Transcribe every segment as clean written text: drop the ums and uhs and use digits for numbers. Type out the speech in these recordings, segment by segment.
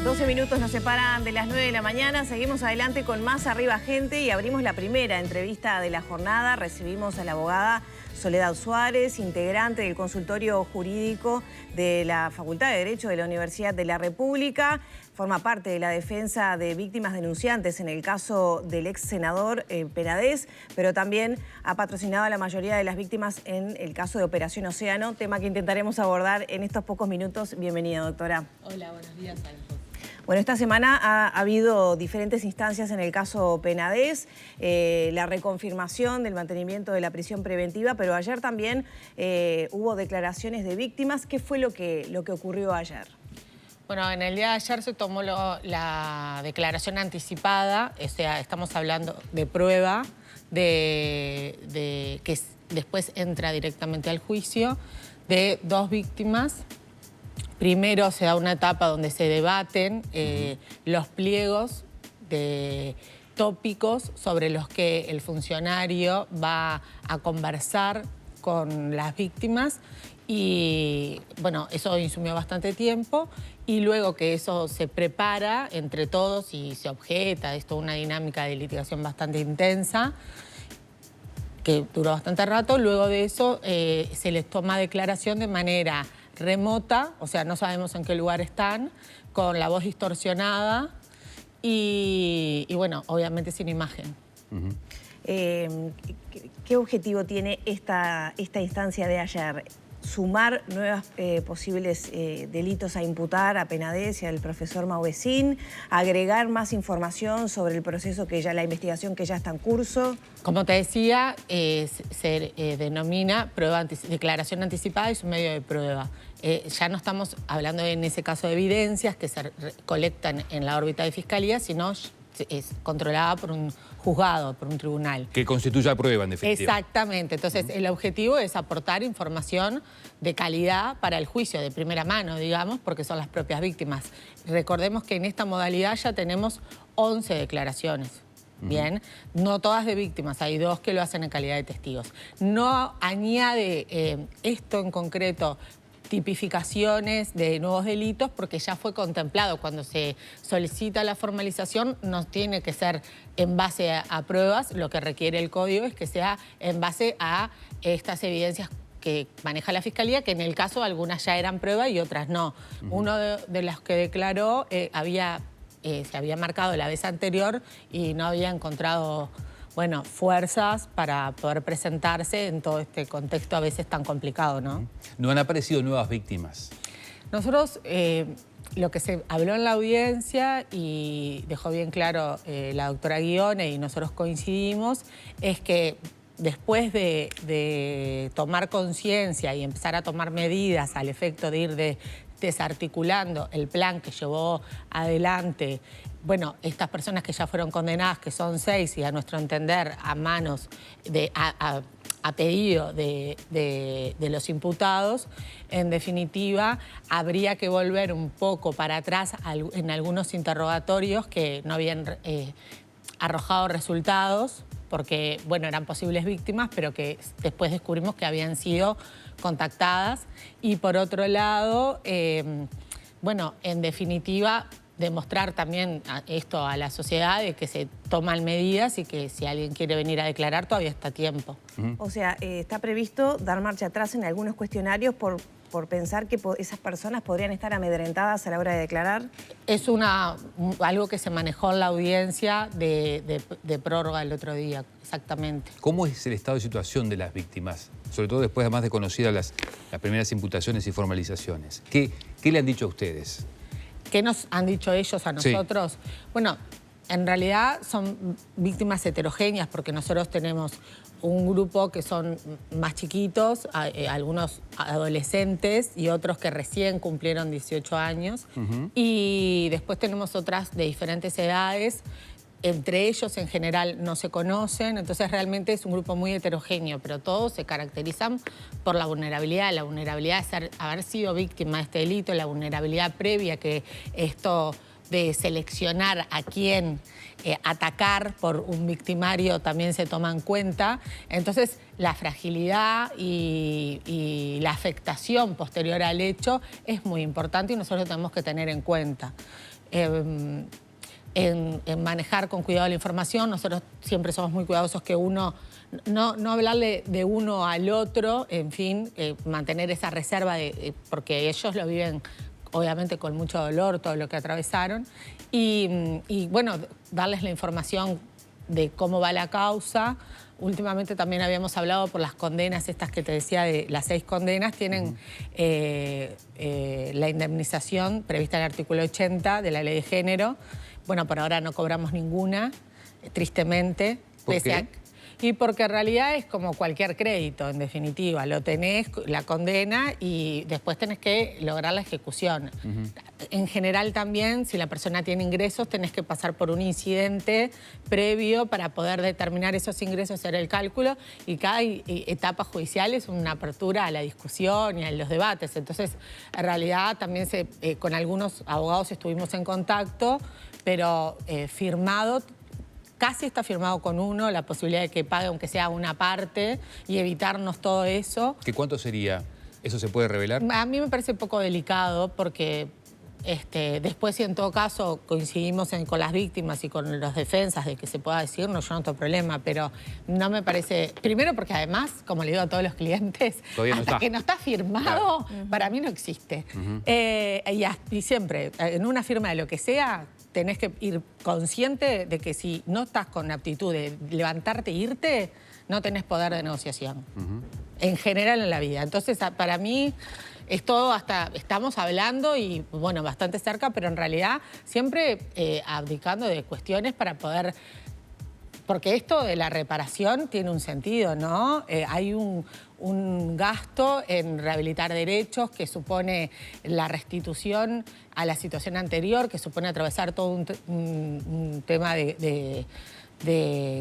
12 minutos nos separan de las 9 de la mañana. Seguimos adelante con más Arriba Gente y abrimos la primera entrevista de la jornada. Recibimos a la abogada Soledad Suárez, integrante del consultorio jurídico de la Facultad de Derecho de la Universidad de la República. Forma parte de la defensa de víctimas denunciantes en el caso del ex senador Penades, pero también ha patrocinado a la mayoría de las víctimas en el caso de Operación Océano, tema que intentaremos abordar en estos pocos minutos. Bienvenida, doctora. Hola, buenos días, Alfonso. Bueno, esta semana ha habido diferentes instancias en el caso Penades, la reconfirmación del mantenimiento de la prisión preventiva, pero ayer también hubo declaraciones de víctimas. ¿Qué fue lo que ocurrió ayer? Bueno, en el día de ayer se tomó la declaración anticipada, o sea, estamos hablando de prueba, que después entra directamente al juicio, de dos víctimas. Primero se da una etapa donde se debaten los pliegos de tópicos sobre los que el funcionario va a conversar con las víctimas y, bueno, eso insumió bastante tiempo y luego que eso se prepara entre todos y se objeta, es toda una dinámica de litigación bastante intensa que duró bastante rato, luego de eso se les toma declaración de manera remota, o sea, no sabemos en qué lugar están, con la voz distorsionada y bueno, obviamente sin imagen. ¿Qué objetivo tiene esta instancia de ayer? ¿Sumar nuevos posibles delitos a imputar a Penades y al profesor Mauvecín? ¿Agregar más información sobre el proceso la investigación que ya está en curso? Como te decía, se denomina declaración anticipada y es un medio de prueba. Ya no estamos hablando en ese caso de evidencias que se colectan en la órbita de fiscalía, sino es controlada por un juzgado, por un tribunal. Que constituya prueba, en definitiva. Exactamente. Entonces, el objetivo es aportar información de calidad para el juicio, de primera mano, digamos, porque son las propias víctimas. Recordemos que en esta modalidad ya tenemos 11 declaraciones. Bien, no todas de víctimas, hay dos que lo hacen en calidad de testigos. No añade esto en concreto tipificaciones de nuevos delitos porque ya fue contemplado. Cuando se solicita la formalización no tiene que ser en base a pruebas, lo que requiere el código es que sea en base a estas evidencias que maneja la Fiscalía, que en el caso algunas ya eran prueba y otras no. Uno de los que declaró se había marcado la vez anterior y no había encontrado fuerzas para poder presentarse en todo este contexto a veces tan complicado, ¿no? ¿No han aparecido nuevas víctimas? Nosotros, lo que se habló en la audiencia y dejó bien claro la doctora Guione y nosotros coincidimos, es que después de tomar conciencia y empezar a tomar medidas al efecto de ir desarticulando el plan que llevó adelante, estas personas que ya fueron condenadas, que son 6, y a nuestro entender a manos, a pedido de los imputados, en definitiva, habría que volver un poco para atrás en algunos interrogatorios que no habían arrojado resultados, porque, eran posibles víctimas, pero que después descubrimos que habían sido contactadas. Y por otro lado, en definitiva, demostrar también esto a la sociedad de que se toman medidas y que si alguien quiere venir a declarar todavía está a tiempo. O sea, está previsto dar marcha atrás en algunos cuestionarios por pensar que esas personas podrían estar amedrentadas a la hora de declarar. Es algo que se manejó en la audiencia de prórroga el otro día, exactamente. ¿Cómo es el estado de situación de las víctimas? Sobre todo después, además de conocidas las primeras imputaciones y formalizaciones. ¿Qué le han dicho a ustedes? ¿Qué nos han dicho ellos a nosotros? Sí. Bueno, en realidad son víctimas heterogéneas porque nosotros tenemos un grupo que son más chiquitos, algunos adolescentes y otros que recién cumplieron 18 años. Y después tenemos otras de diferentes edades. Entre ellos en general no se conocen, entonces realmente es un grupo muy heterogéneo, pero todos se caracterizan por la vulnerabilidad de haber sido víctima de este delito, la vulnerabilidad previa que esto de seleccionar a quién atacar por un victimario también se toma en cuenta. Entonces, la fragilidad y la afectación posterior al hecho es muy importante y nosotros lo tenemos que tener en cuenta. En manejar con cuidado la información, nosotros siempre somos muy cuidadosos que uno, no hablarle de uno al otro, en fin, mantener esa reserva, porque ellos lo viven obviamente con mucho dolor, todo lo que atravesaron, y bueno, darles la información de cómo va la causa. Últimamente también habíamos hablado por las condenas, estas que te decía, de las 6 condenas, tienen la indemnización prevista en el artículo 80 de la Ley de Género. Bueno, por ahora no cobramos ninguna, tristemente. ¿Por qué? Y porque en realidad es como cualquier crédito, en definitiva. Lo tenés, la condena, y después tenés que lograr la ejecución. En general también, si la persona tiene ingresos, tenés que pasar por un incidente previo para poder determinar esos ingresos, hacer el cálculo, y cada etapa judicial es una apertura a la discusión y a los debates. Entonces, en realidad también con algunos abogados estuvimos en contacto, pero firmado, casi está firmado con uno, la posibilidad de que pague aunque sea una parte y evitarnos todo eso. ¿Qué cuánto sería? ¿Eso se puede revelar? A mí me parece un poco delicado porque después, si en todo caso coincidimos con las víctimas y con las defensas de que se pueda decir, no, yo no tengo problema, pero no me parece... Primero porque además, como le digo a todos los clientes, todavía no hasta está. que no está firmado, para mí no existe. Y siempre, en una firma de lo que sea, tenés que ir consciente de que si no estás con aptitud de levantarte e irte, no tenés poder de negociación. En general en la vida. Entonces, para mí, es todo hasta... Estamos hablando y, bueno, bastante cerca, pero en realidad siempre abdicando de cuestiones para poder... Porque esto de la reparación tiene un sentido, ¿no? Hay un gasto en rehabilitar derechos que supone la restitución a la situación anterior, que supone atravesar todo un tema de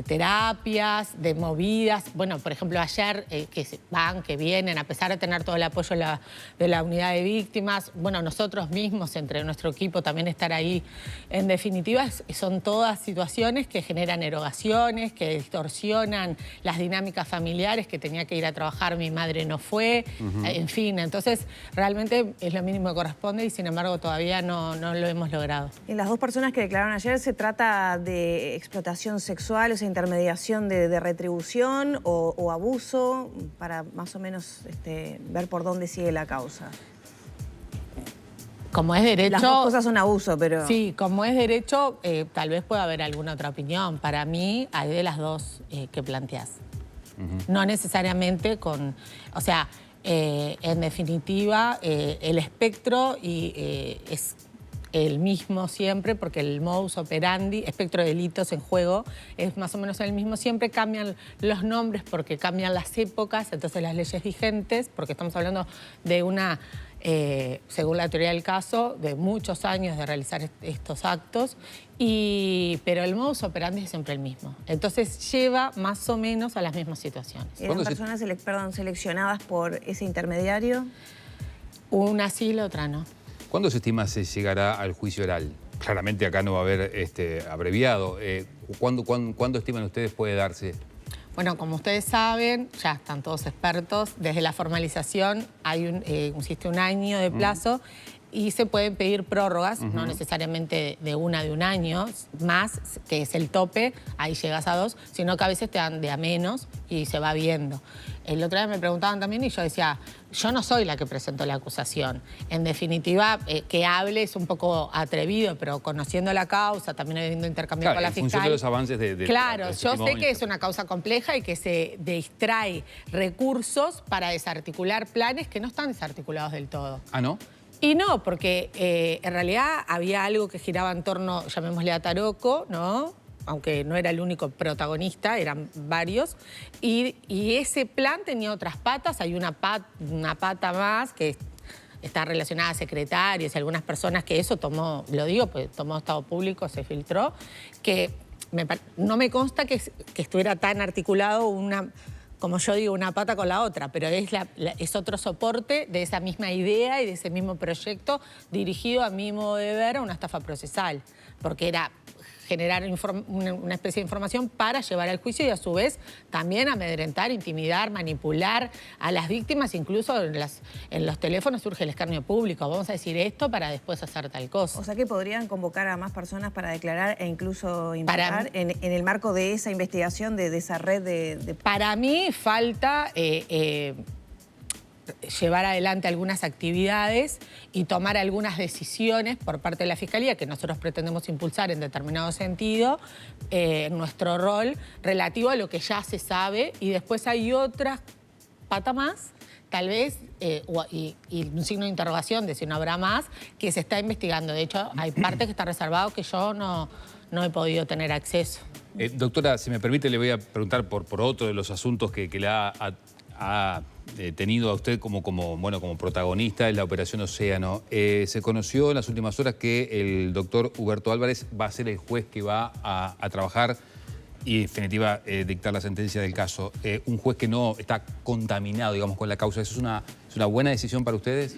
terapias, de movidas. Bueno, por ejemplo, ayer que vienen, a pesar de tener todo el apoyo de la unidad de víctimas, bueno, nosotros mismos, entre nuestro equipo, también estar ahí. En definitiva, son todas situaciones que generan erogaciones, que distorsionan las dinámicas familiares, que tenía que ir a trabajar, mi madre no fue, en fin. Entonces, realmente es lo mínimo que corresponde y, sin embargo, todavía no lo hemos logrado. En las 2 personas que declararon ayer, ¿se trata de explotación sexual, o sea, intermediación de retribución o abuso, para más o menos ver por dónde sigue la causa? Como es derecho... Las 2 cosas son abuso, pero... Sí, como es derecho, tal vez pueda haber alguna otra opinión. Para mí, hay de las 2 que planteás. No necesariamente con... O sea, en definitiva, el espectro es el mismo siempre, porque el modus operandi, espectro de delitos en juego, es más o menos el mismo. Siempre cambian los nombres porque cambian las épocas, entonces las leyes vigentes, porque estamos hablando de una, según la teoría del caso, de muchos años de realizar estos actos, pero el modus operandi es siempre el mismo. Entonces lleva más o menos a las mismas situaciones. ¿Eran personas seleccionadas por ese intermediario? Una sí, la otra no. ¿Cuándo se estima se llegará al juicio oral? Claramente acá no va a haber abreviado. ¿Cuándo estiman ustedes puede darse? Bueno, como ustedes saben, ya están todos expertos, desde la formalización existe un año de plazo y se pueden pedir prórrogas, no necesariamente de un año más, que es el tope, ahí llegas a 2, sino que a veces te dan de a menos y se va viendo. El otro día me preguntaban también y yo decía, yo no soy la que presentó la acusación. En definitiva, que hable es un poco atrevido, pero conociendo la causa, también habiendo intercambiado con la fiscal. En función de los avances Claro, yo sé que es una causa compleja y que se distrae recursos para desarticular planes que no están desarticulados del todo. ¿Ah, no? Y no, porque en realidad había algo que giraba en torno, llamémosle a Taroco, ¿no? Aunque no era el único protagonista, eran varios. Y ese plan tenía otras patas, hay una pata más que está relacionada a secretarios y algunas personas que eso tomó, lo digo, pues tomó estado público, se filtró, que no me consta que estuviera tan articulado como yo digo, una pata con la otra, pero es otro soporte de esa misma idea y de ese mismo proyecto dirigido, a mi modo de ver, a una estafa procesal, porque era generar una especie de información para llevar al juicio y a su vez también amedrentar, intimidar, manipular a las víctimas. Incluso en los teléfonos surge el escarnio público. Vamos a decir esto para después hacer tal cosa. O sea que podrían convocar a más personas para declarar e incluso imputar en el marco de esa investigación, de esa red de... Para mí falta... llevar adelante algunas actividades y tomar algunas decisiones por parte de la Fiscalía que nosotros pretendemos impulsar en determinado sentido, nuestro rol relativo a lo que ya se sabe, y después hay otras pata más, tal vez, y un signo de interrogación de si no habrá más, que se está investigando. De hecho, hay parte que está reservado que yo no he podido tener acceso. Doctora, si me permite, le voy a preguntar por otro de los asuntos que le ha tenido a usted como protagonista en la Operación Océano. Se conoció en las últimas horas que el doctor Huberto Álvarez va a ser el juez que va a trabajar y, en definitiva, dictar la sentencia del caso. Un juez que no está contaminado, digamos, con la causa. ¿Eso es una buena decisión para ustedes?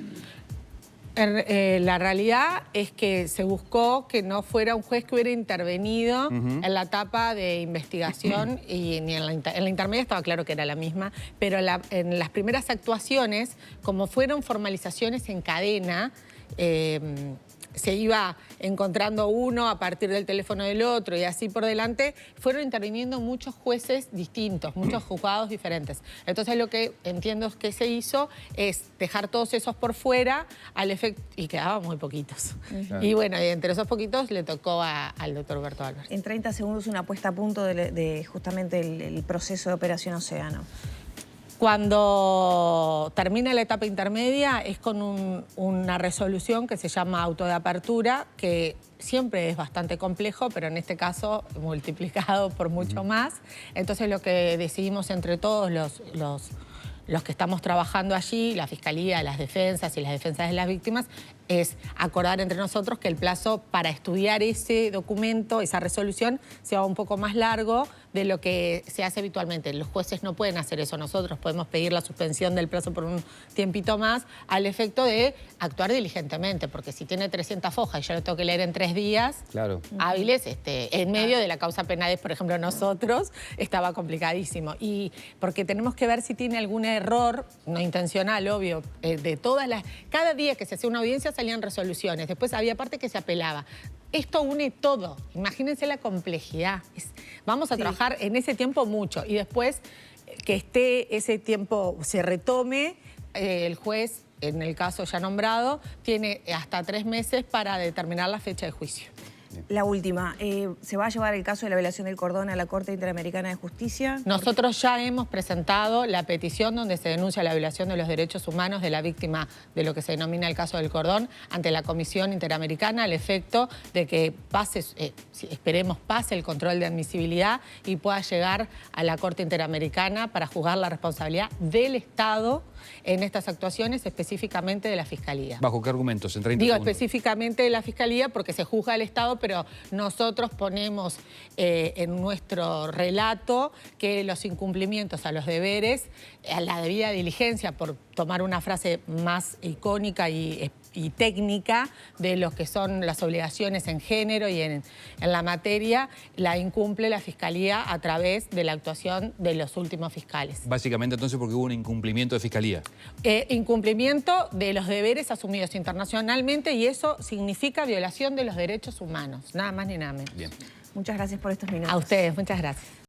La realidad es que se buscó que no fuera un juez que hubiera intervenido en la etapa de investigación y ni en la intermedia estaba claro que era la misma, pero en las primeras actuaciones, como fueron formalizaciones en cadena, se iba encontrando uno a partir del teléfono del otro y así por delante, fueron interviniendo muchos jueces distintos, muchos juzgados diferentes. Entonces lo que entiendo que se hizo es dejar todos esos por fuera al efecto, y quedaban muy poquitos. Y bueno, y entre esos poquitos le tocó al doctor Huberto Álvarez. En 30 segundos una puesta a punto de justamente el proceso de Operación Océano. Cuando termina la etapa intermedia es con una resolución que se llama auto de apertura, que siempre es bastante complejo, pero en este caso multiplicado por mucho más. Entonces lo que decidimos entre todos los que estamos trabajando allí, la Fiscalía, las defensas y las defensas de las víctimas, es acordar entre nosotros que el plazo para estudiar ese documento, esa resolución, sea un poco más largo de lo que se hace habitualmente. Los jueces no pueden hacer eso. Nosotros podemos pedir la suspensión del plazo por un tiempito más al efecto de actuar diligentemente, porque si tiene 300 hojas y yo lo tengo que leer en 3 días hábiles, en medio de la causa penal, por ejemplo, nosotros, estaba complicadísimo. Y porque tenemos que ver si tiene algún error, no intencional, obvio, de todas las... Cada día que se hacía una audiencia salían resoluciones, después había parte que se apelaba. Esto une todo, imagínense la complejidad. Vamos a trabajar en ese tiempo mucho y después que ese tiempo se retome, el juez, en el caso ya nombrado, tiene hasta 3 meses para determinar la fecha de juicio. La última, ¿se va a llevar el caso de la violación del cordón a la Corte Interamericana de Justicia? Nosotros ya hemos presentado la petición donde se denuncia la violación de los derechos humanos de la víctima de lo que se denomina el caso del cordón ante la Comisión Interamericana al efecto de que pase, esperemos pase el control de admisibilidad y pueda llegar a la Corte Interamericana para juzgar la responsabilidad del Estado en estas actuaciones, específicamente de la Fiscalía. ¿Bajo qué argumentos? En 30 Digo segundos. Específicamente de la Fiscalía porque se juzga al Estado, pero nosotros ponemos en nuestro relato que los incumplimientos a los deberes, a la debida diligencia, por tomar una frase más icónica y técnica de lo que son las obligaciones en género y en la materia, la incumple la Fiscalía a través de la actuación de los últimos fiscales. Básicamente entonces porque hubo un incumplimiento de Fiscalía. Incumplimiento de los deberes asumidos internacionalmente y eso significa violación de los derechos humanos, nada más ni nada menos. Bien. Muchas gracias por estos minutos. A ustedes, muchas gracias.